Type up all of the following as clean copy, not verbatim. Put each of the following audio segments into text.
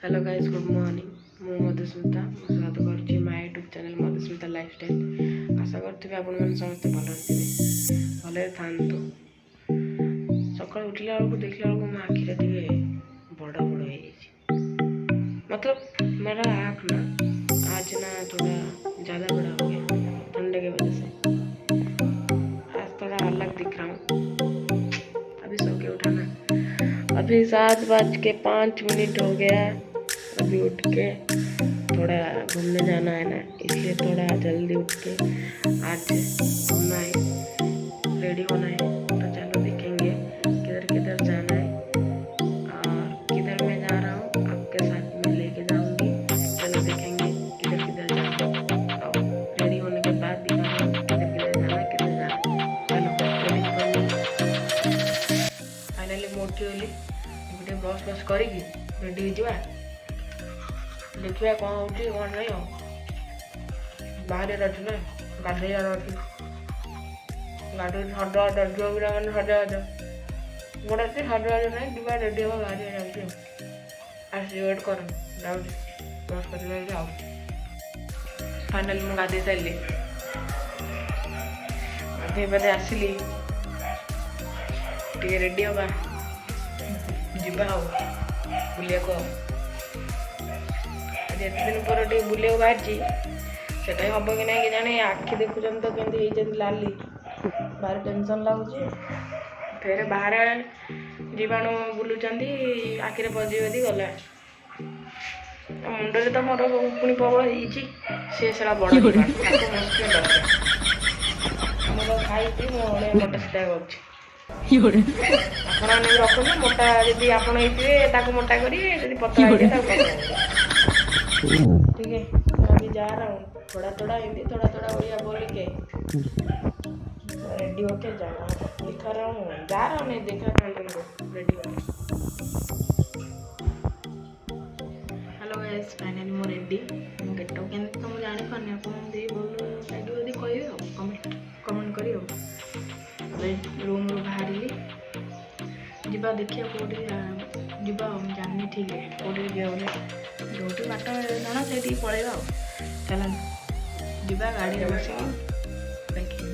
Hello guys, good morning. मु मधुस्मिता स्वागत करुच्ची my YouTube channel Madhusmita lifestyle. आशा करुँचे आपण मैंने समस्त भल थे भले था। सकाल उठला बेलू देखला बेलू मो आखिरे टे बड़ बड़ हो मतलब मेरा आँख ना आज ना थोड़ा ज़्यादा बड़ा हो गया ठंडे के वजह से। आज थोड़ा अलग दिख रहा हूँ। अभी सो के उठा ना, अभी 7:05 हो गया। अभी उठ के थोड़ा घूमने जाना है ना, इसलिए थोड़ा जल्दी उठ के आज घूमना है, रेडी होना है। तो चलो देखेंगे किधर किधर जाना है और किधर मैं जा रहा हूँ आपके साथ में लेके जाऊंगी। चलो देखेंगे किधर किधर जाना है और रेडी होने के बाद दिखाऊंगा किधर किधर जाना है, किधर जाना है। चलो फाइनाली मोटी होली गोटे ब्रश ब्रश करिकी रेडी हो देखिए कौन हो कौन नहीं हो। बाहर अच्छे ना गाधेयार अच्छी गाड़ी सजा झील पिला मैंने सजा गोटे अच्छे सजा ना जा रेडी हम बाहर जाऊँ आस वेट कर जाऊँ ब्रश कर आउ। फाइनाली मुझे गाधे सारे गाधे पाधे आसली टे रेडी हवा जा बुलिया एत दिन पर बुले बाहरी से हम कि ना कि जाने आखि देखुं तो केमती लाली भारी टेंशन लगुच। फिर बाहर जीवाणु बुलूँ आखिरे बजी बजी गला मुंडे तो मोर पुणी प्रबल होड़ा बड़ मुश्किल मुझे खाई मो मोटा सीधा कर रखुन मोटा जी आप मोटा करेंगे पतला पतला ठीक है। अभी जा रहा हूँ थोड़ा थोड़ा हिंदी थोड़ा थोड़ा उड़िया बोल के रेडी होके जा रहा हूँ। दिखा रहा हूँ जा रहा हूँ नहीं देखा तुमको रेडी होके। हेलो गाइस, फाइनली मो रेडी मो गेटअप के तो मुझे जानी पानी आपन दे बोल लगे यदि कहे कमेंट करी रूम रू बाहरी जीवा देखिए कौटी जीवा जानी ठीक है कौटी जो बाट जाना से पलैया चल जीवा गाड़ी बस देखिए।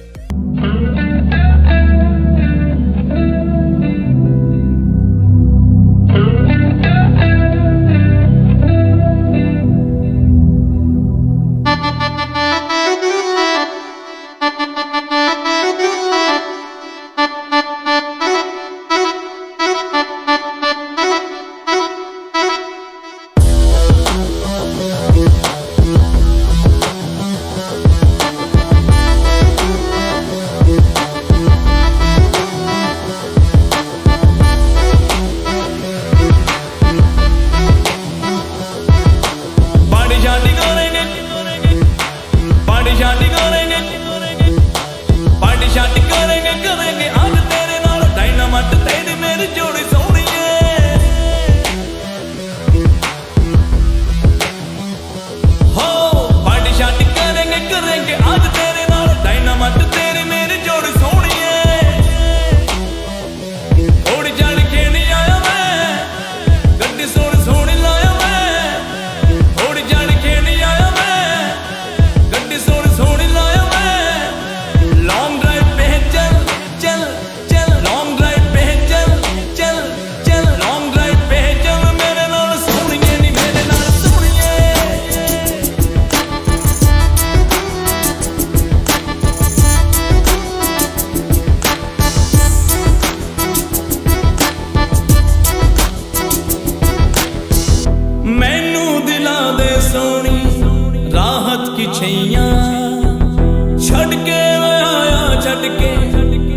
छड़ के आया छड़ के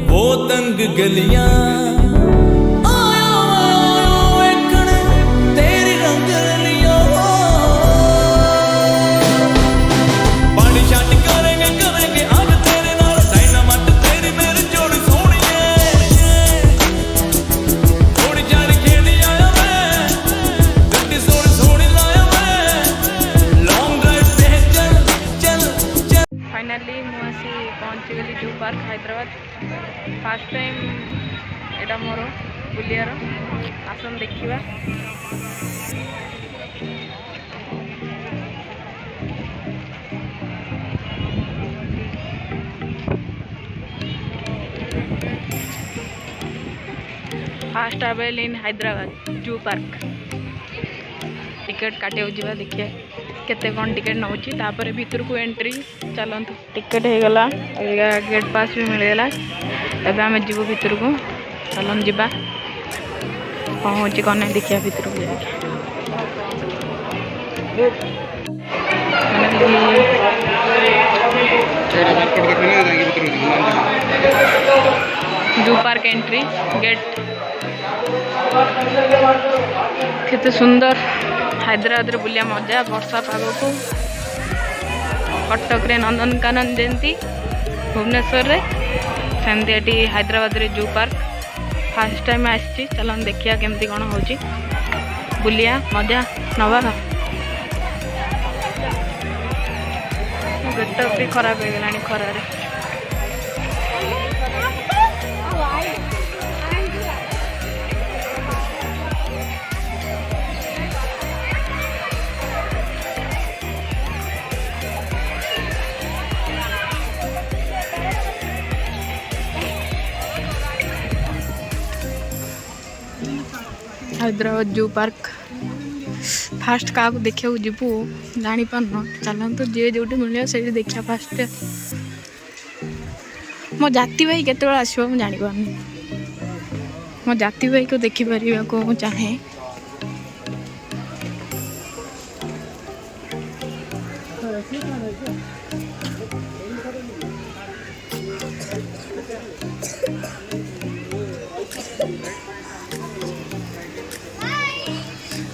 वो तंग गलियां तेरी रंग लिया पानी छट करेंगे करेंगे आज तेरे नाल डायनामाइट तेरी मेरी जोड़ी सोनी थोड़ी जान खेली आया मैं गड्डी सोनी सोनी लाया मैं लॉन्ग ड्राइव पे चल चल चल। फाइनली मुझे पहुँची गली zoo park Hyderabad. Fast time एटा मोर बुलियार आसन देखा fast travel in Hyderabad zoo park ticket काटे जा देखिए केते कौन टिकट नौ भीतर को एंट्री चलतु टिकट हो गला गेट पास भी मिलगला एवं आम जीव भीतर को चलन जा कौन हो कौन नहीं देखिए भीतर को जू पार्क एंट्री गेट केते सुंदर हैदराबाद रे बुलिया मजा वर्षा पाग को कटक रे नंदनकानन जयंती भुवनेश्वर रे सेमती हैदराबाद रे जू पार्क फास्ट टाइम आसी चलन देखिया केमती कौन हो बुलिया मजा नवा गेटअप भी खराब हो गलानी खरारे हैदराबाद जू पार्क फास्ट क्या देखा जीवु जानी पारन चलत जे जो मिले से देखा फास्ट मो जाति भाई केत आसो मुझे जानी पारनी मो जाति भाई को देखिपर को चाहे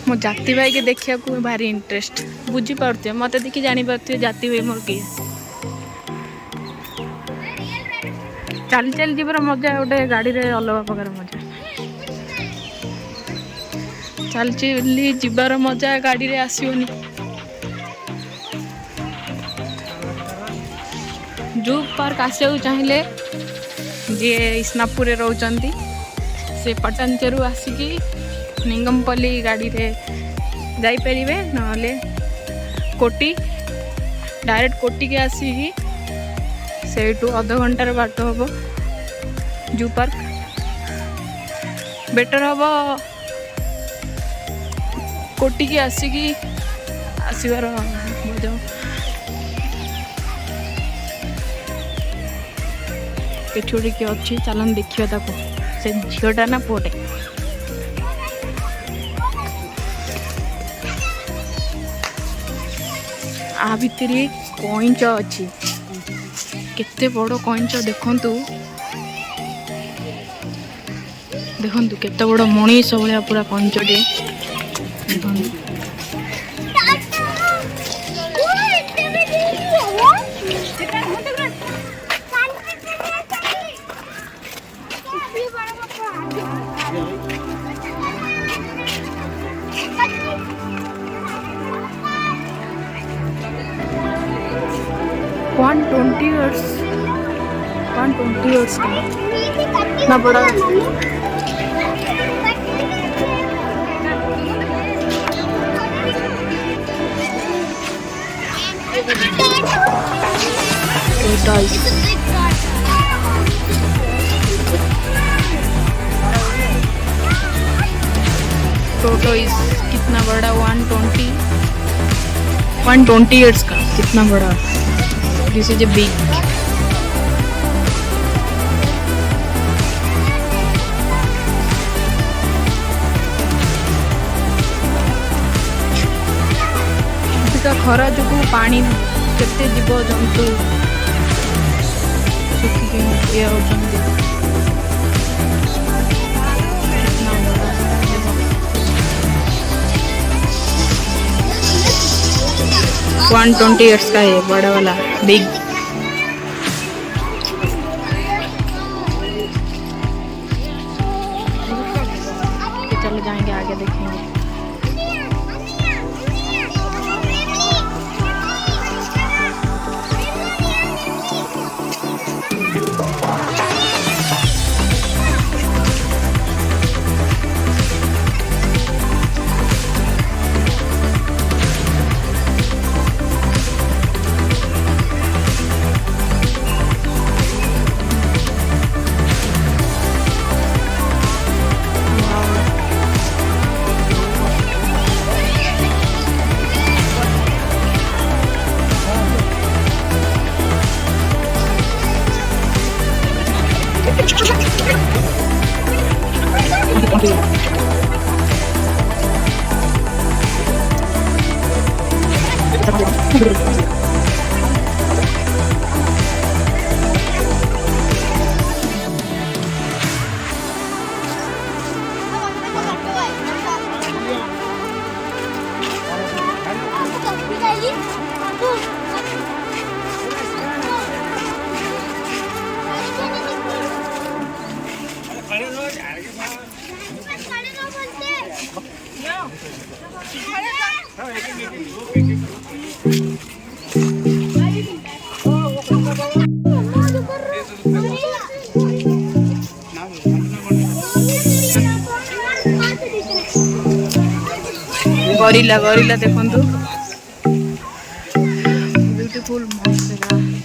मो जाति भाई के देखा भारी इंटरेस्ट बुझी पार्थे मत देखी जानी पार्थे जाति भाई मोर किए चल चल जीवर मजा गोटे गाड़ी रे अलग प्रकार मजा चल चली जीवार मजा गाड़ी रे आसोनी जू पार्क आसा चाहिए जी स्नापुर रोचंती से पटानचेरू आसिकी निगमपल्ली गाड़ी रे जाइपारे नले कोटी डायरेक्ट कोटी के आसिकी सेठू अध घंटार बाट हम जू पार्क बेटर हम कोटी के आसिकी आसबार मजा पेछोड़ी किए अच्छी चलन देखिए से झीटा ना पुटे आ भितर कईंच अच्छी केते बड़ कईंच देखंतु देखंतु केते बड़ मनीष भाया पूरा कईंचटे $120 का ना बड़ा टोटो इस कितना बड़ा 120 का कितना बड़ा दिस इज ए बिग खरा जो पानी केते जीव जंतु सुखिकी ये होचंदी 120 इयर्स का है बड़ा वाला बिग चलो जाएंगे आगे देखेंगे गरीला गरीला देखंतु ब्यूटीफुल मस्त जगह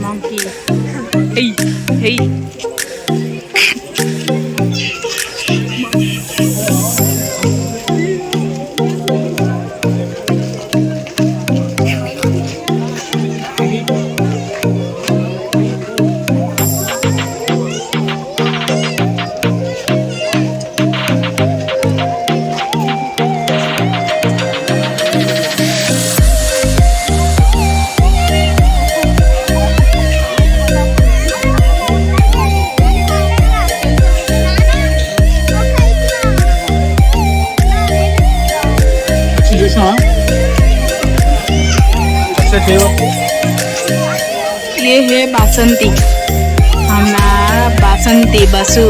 monkey hey ये है बासंती हमारा बासंती बसु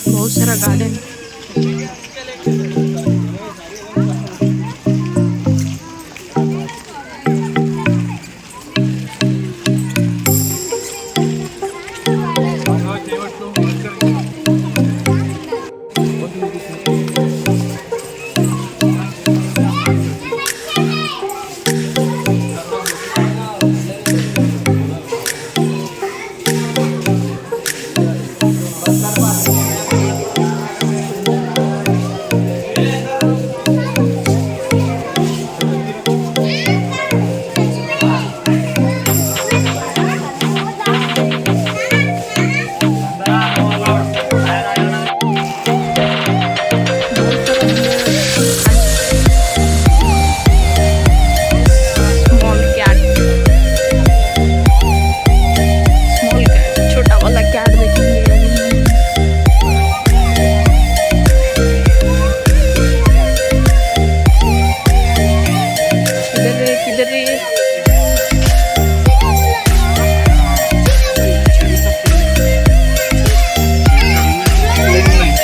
बहुत सारा गार्डन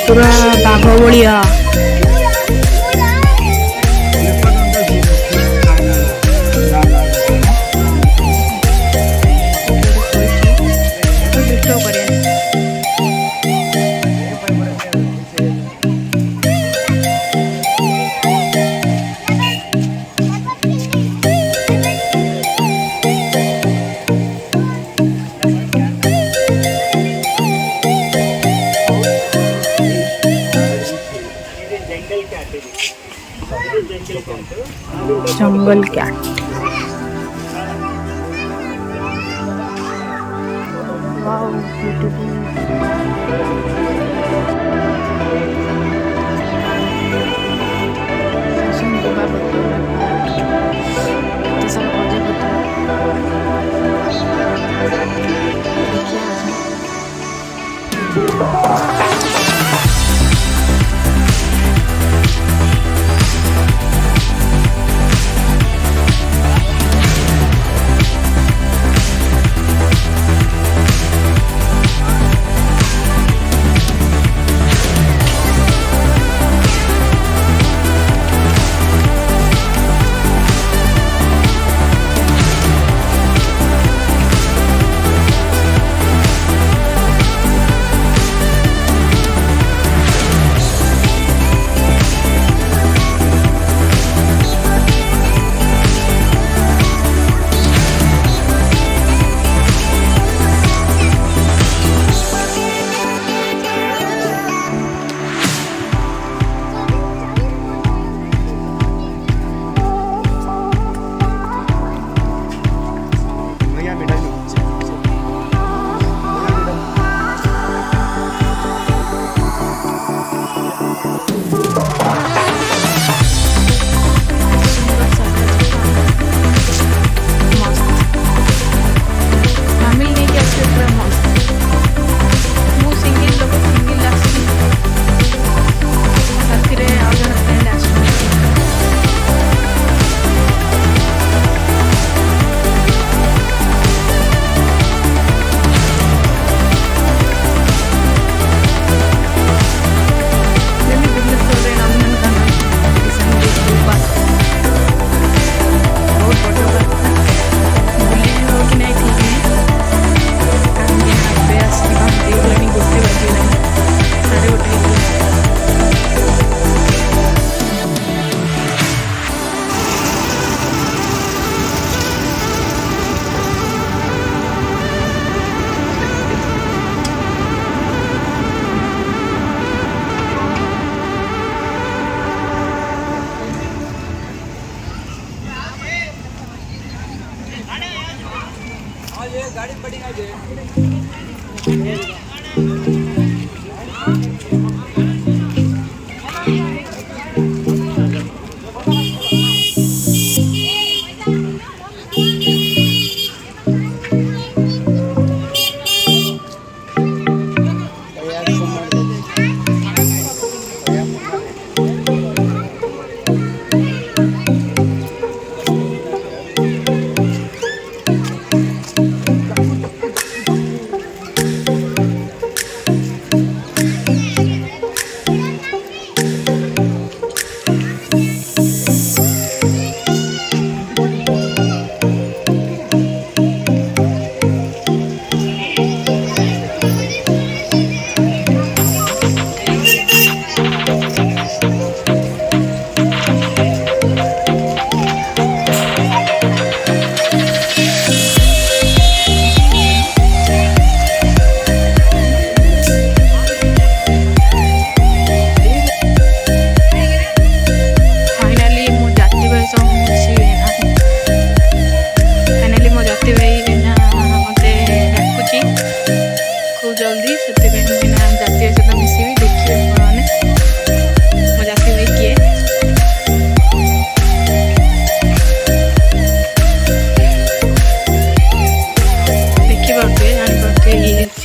पूरा बाघ भलिया जंगल cat wow beautiful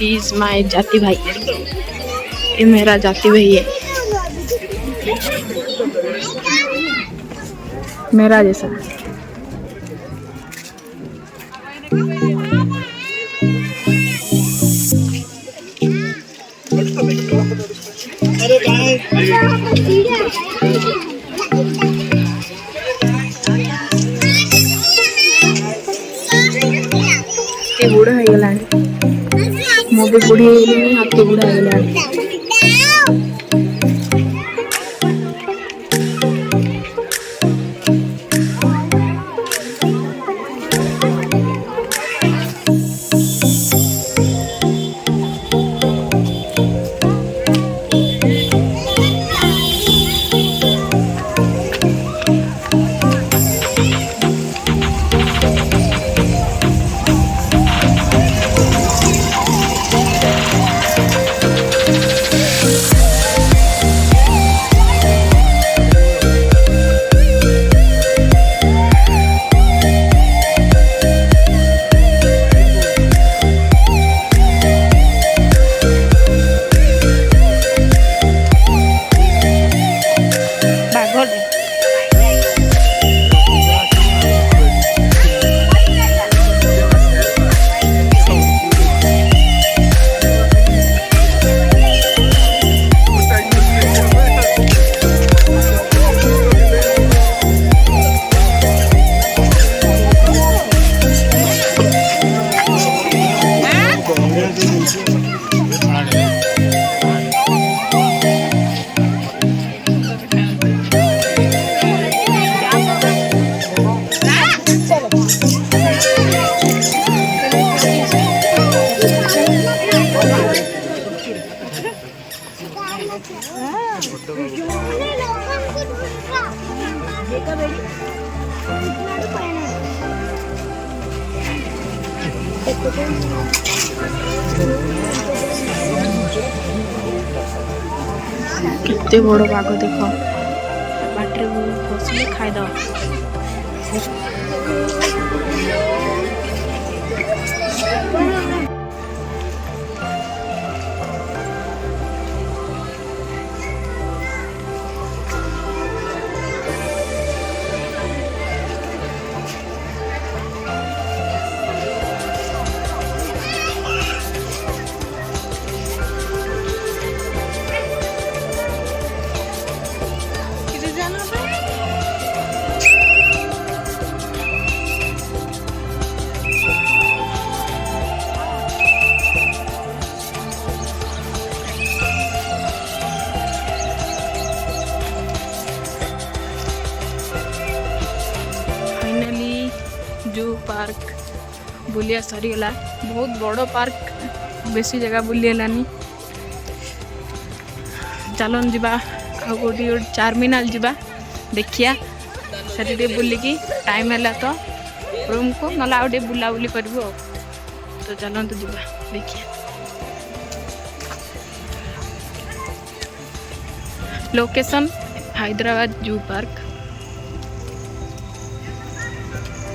is my जाति भाई, ये मेरा जाति भाई है, मेरा जैसा। बूढ़ा है गला मो भी बुढ़ी है, हाथी बूढ़ा है गला। कितने बड़ बाघ देख बाटे बसले खाईद। जू पार्क बुलिया सरीगला, बहुत बड़ पार्क, बेसी जगह बुलीगलानी। चलन जीवा आ गोटी चारमीनाल जीवा देखिया से बुलिकी टाइम है तो रूम को ना बुलाबुली करूँ। तो चलते जीवा देखिए। Location Hyderabad zoo park.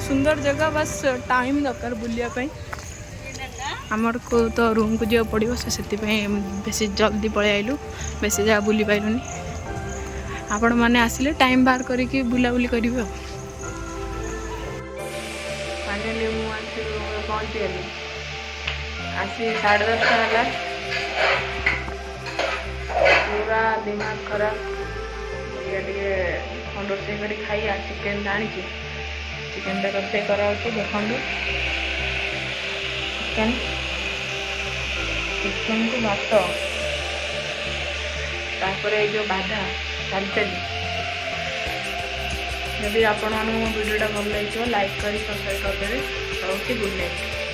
सुंदर जगह, बस टाइम दरकार बुलिया आमर को तो रूम को जो पड़ो से बेसी जल्दी पलि आइलु, बेसी जगह बुली पाइलुनी। आपण मैंने आसिले टाइम बाहर करके बुलाबुली करेंगे। फाइनाली मुझे पहुँची गली आसी 10:30 है, पूरा दिमाग खराब। रोसे कर खाई चिकेन जानी चिकेन रोसे कर देखो चिकेन को भात तापर जो बाधा चल चली। जब आपण वीडियोटा भल लगे लाइक कर सब्सक्राइब करदे। Good night.